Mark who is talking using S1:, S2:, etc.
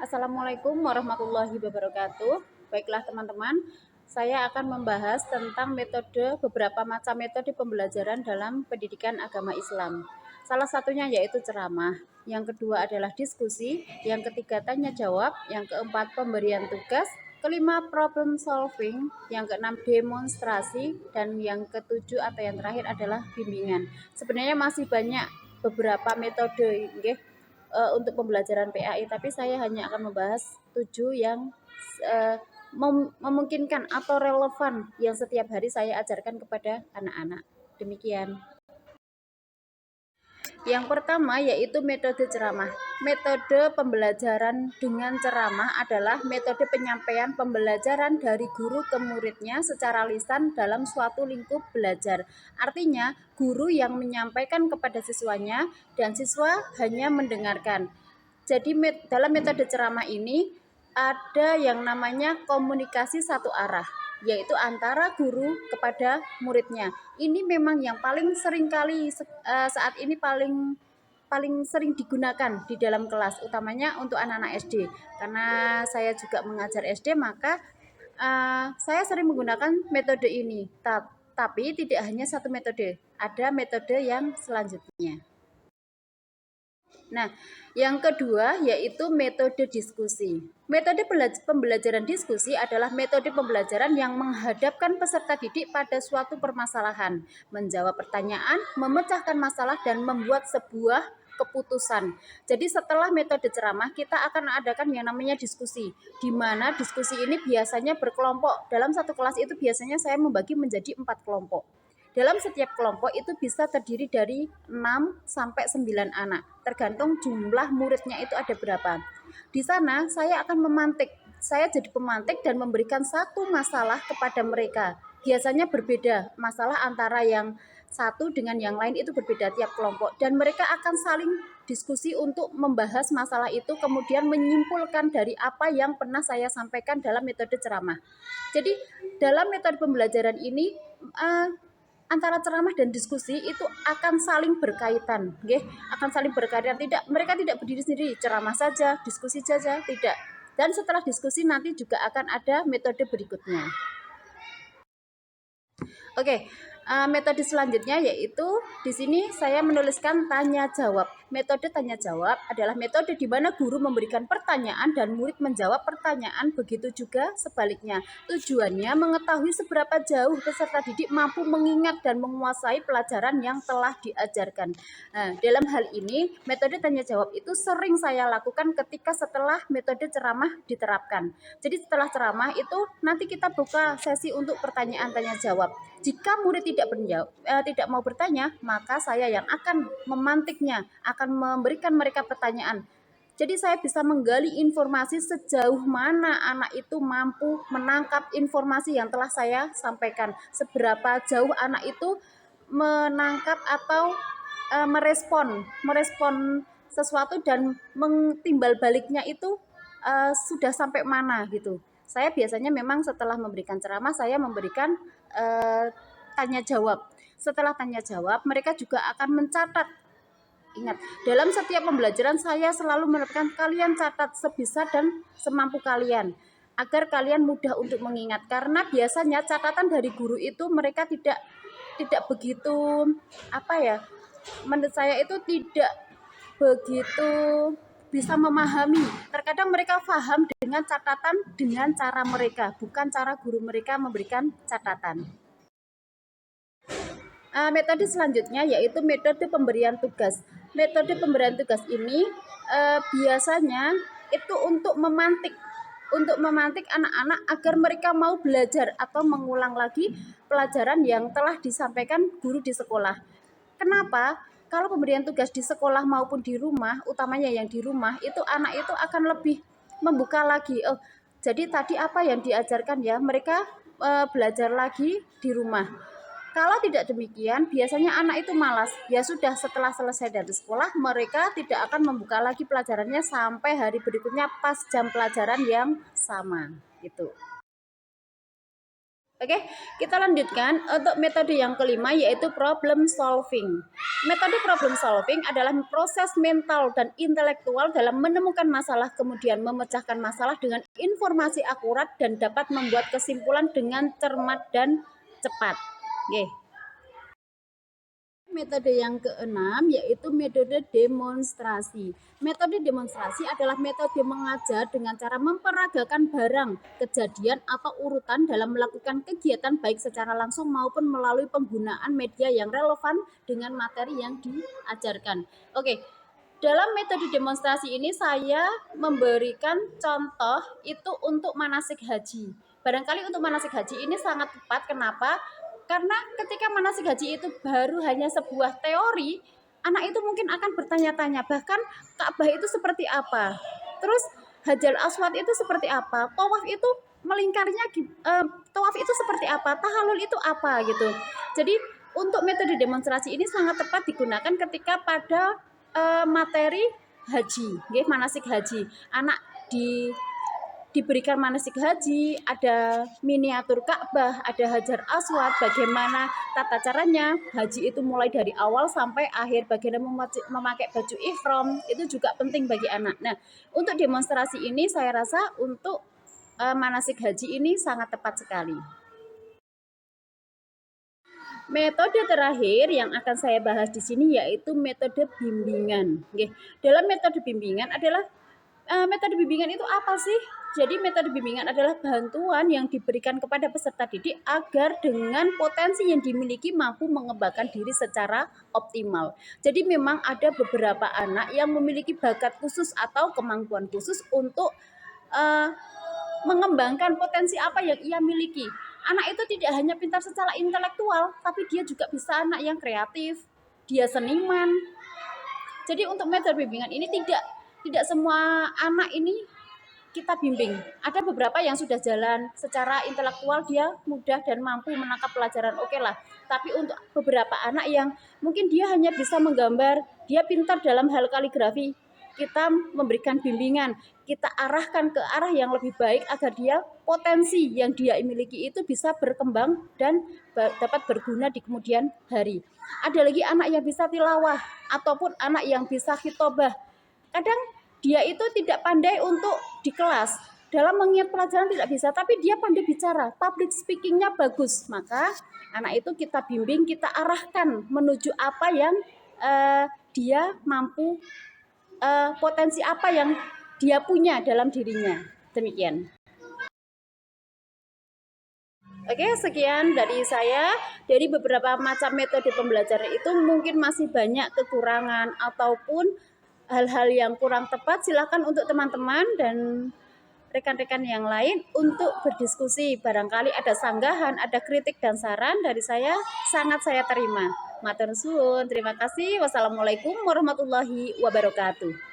S1: Assalamualaikum warahmatullahi wabarakatuh. Baiklah teman-teman, saya akan membahas tentang beberapa macam metode pembelajaran dalam pendidikan agama Islam. Salah satunya yaitu ceramah, yang kedua adalah diskusi, yang ketiga tanya jawab, yang keempat pemberian tugas, kelima problem solving, yang keenam demonstrasi, dan yang ketujuh atau yang terakhir adalah bimbingan. Sebenarnya masih banyak beberapa metode, untuk pembelajaran PAI, tapi saya hanya akan membahas 7 yang memungkinkan atau relevan yang setiap hari saya ajarkan kepada anak-anak. Demikian. Yang pertama yaitu metode ceramah. Metode pembelajaran dengan ceramah adalah metode penyampaian pembelajaran dari guru ke muridnya secara lisan dalam suatu lingkup belajar. Artinya, guru yang menyampaikan kepada siswanya dan siswa hanya mendengarkan. Jadi dalam metode ceramah ini ada yang namanya komunikasi satu arah, yaitu antara guru kepada muridnya. Ini memang yang paling sering kali saat ini paling sering digunakan di dalam kelas, utamanya untuk anak-anak SD. Karena saya juga mengajar SD, maka saya sering menggunakan metode ini. Tapi tidak hanya satu metode, ada metode yang selanjutnya. Nah, yang kedua yaitu metode diskusi. Metode pembelajaran diskusi adalah metode pembelajaran yang menghadapkan peserta didik pada suatu permasalahan, menjawab pertanyaan, memecahkan masalah, dan membuat sebuah keputusan. Jadi setelah metode ceramah, kita akan adakan yang namanya diskusi, di mana diskusi ini biasanya berkelompok. Dalam satu kelas itu biasanya saya membagi menjadi 4 kelompok. Dalam setiap kelompok itu bisa terdiri dari 6 sampai 9 anak, tergantung jumlah muridnya itu ada berapa. Di sana saya akan memantik, saya jadi pemantik dan memberikan satu masalah kepada mereka. Biasanya berbeda, masalah antara yang satu dengan yang lain itu berbeda tiap kelompok, dan mereka akan saling diskusi untuk membahas masalah itu, kemudian menyimpulkan dari apa yang pernah saya sampaikan dalam metode ceramah. Jadi dalam metode pembelajaran ini antara ceramah dan diskusi itu akan saling berkaitan, akan saling berkaitan. Mereka tidak berdiri sendiri, ceramah saja, diskusi saja, tidak. Dan setelah diskusi nanti juga akan ada metode berikutnya. Oke, metode selanjutnya yaitu di sini saya menuliskan tanya jawab. Metode tanya jawab adalah metode di mana guru memberikan pertanyaan dan murid menjawab pertanyaan, begitu juga sebaliknya. Tujuannya mengetahui seberapa jauh peserta didik mampu mengingat dan menguasai pelajaran yang telah diajarkan. Nah, dalam hal ini metode tanya jawab itu sering saya lakukan ketika setelah metode ceramah diterapkan. Jadi setelah ceramah itu nanti kita buka sesi untuk pertanyaan tanya jawab. Jika murid tidak mau bertanya, maka saya yang akan memantiknya, akan memberikan mereka pertanyaan. Jadi saya bisa menggali informasi sejauh mana anak itu mampu menangkap informasi yang telah saya sampaikan. Seberapa jauh anak itu menangkap atau merespon sesuatu dan mentimbal baliknya itu sudah sampai mana gitu. Saya biasanya memang setelah memberikan ceramah, saya memberikan tanya jawab. Setelah tanya jawab, mereka juga akan mencatat. Ingat, dalam setiap pembelajaran saya selalu menekankan kalian catat sebisa dan semampu kalian, agar kalian mudah untuk mengingat. Karena biasanya catatan dari guru itu mereka tidak begitu, menurut saya itu tidak begitu bisa memahami. Terkadang mereka paham dengan catatan dengan cara mereka, bukan cara guru mereka memberikan catatan. Metode selanjutnya yaitu metode pemberian tugas. Metode pemberian tugas ini biasanya itu untuk memantik anak-anak agar mereka mau belajar atau mengulang lagi pelajaran yang telah disampaikan guru di sekolah. Kenapa? Kalau pemberian tugas di sekolah maupun di rumah, utamanya yang di rumah, itu anak itu akan lebih membuka lagi. Oh, jadi tadi apa yang diajarkan ya, mereka belajar lagi di rumah. Kalau tidak demikian, biasanya anak itu malas. Ya sudah, setelah selesai dari sekolah, mereka tidak akan membuka lagi pelajarannya sampai hari berikutnya pas jam pelajaran yang sama. Gitu. Oke, kita lanjutkan untuk metode yang kelima yaitu problem solving. Metode problem solving adalah proses mental dan intelektual dalam menemukan masalah kemudian memecahkan masalah dengan informasi akurat dan dapat membuat kesimpulan dengan cermat dan cepat. Oke. Metode yang keenam yaitu metode demonstrasi. Metode demonstrasi adalah metode mengajar dengan cara memperagakan barang, kejadian, atau urutan dalam melakukan kegiatan baik secara langsung maupun melalui penggunaan media yang relevan dengan materi yang diajarkan. Oke, dalam metode demonstrasi ini saya memberikan contoh itu untuk manasik haji. Barangkali untuk manasik haji ini sangat tepat. Kenapa? Karena ketika manasik haji itu baru hanya sebuah teori, anak itu mungkin akan bertanya-tanya, bahkan Ka'bah itu seperti apa? Terus Hajar Aswad itu seperti apa? Tawaf itu melingkarnya tawaf itu seperti apa? Tahallul itu apa gitu. Jadi untuk metode demonstrasi ini sangat tepat digunakan ketika pada materi haji, nggih, manasik haji. Anak diberikan manasik haji, ada miniatur Ka'bah, ada Hajar Aswad, bagaimana tata caranya, haji itu mulai dari awal sampai akhir, bagaimana memakai baju ihram, itu juga penting bagi anak. Nah, untuk demonstrasi ini saya rasa untuk manasik haji ini sangat tepat sekali. Metode terakhir yang akan saya bahas di sini yaitu metode bimbingan. Dalam metode bimbingan adalah metode bimbingan itu apa sih? Jadi metode bimbingan adalah bantuan yang diberikan kepada peserta didik agar dengan potensi yang dimiliki mampu mengembangkan diri secara optimal. Jadi memang ada beberapa anak yang memiliki bakat khusus atau kemampuan khusus untuk mengembangkan potensi apa yang ia miliki. Anak itu tidak hanya pintar secara intelektual, tapi dia juga bisa anak yang kreatif, dia seniman. Jadi untuk metode bimbingan ini tidak semua anak ini kita bimbing. Ada beberapa yang sudah jalan secara intelektual, dia mudah dan mampu menangkap pelajaran, oke lah. Tapi untuk beberapa anak yang mungkin dia hanya bisa menggambar, dia pintar dalam hal kaligrafi, kita memberikan bimbingan, kita arahkan ke arah yang lebih baik agar dia potensi yang dia miliki itu bisa berkembang dan dapat berguna di kemudian hari. Ada lagi anak yang bisa tilawah ataupun anak yang bisa khitobah. Kadang dia itu tidak pandai untuk di kelas, dalam mengingat pelajaran tidak bisa, tapi dia pandai bicara, public speakingnya bagus, maka anak itu kita bimbing, kita arahkan menuju apa yang dia mampu, potensi apa yang dia punya dalam dirinya. Demikian. Oke, sekian dari saya. Dari beberapa macam metode pembelajaran itu mungkin masih banyak kekurangan ataupun hal-hal yang kurang tepat. Silakan untuk teman-teman dan rekan-rekan yang lain untuk berdiskusi. Barangkali ada sanggahan, ada kritik dan saran dari saya, sangat saya terima. Matur suwun, terima kasih. Wassalamualaikum warahmatullahi wabarakatuh.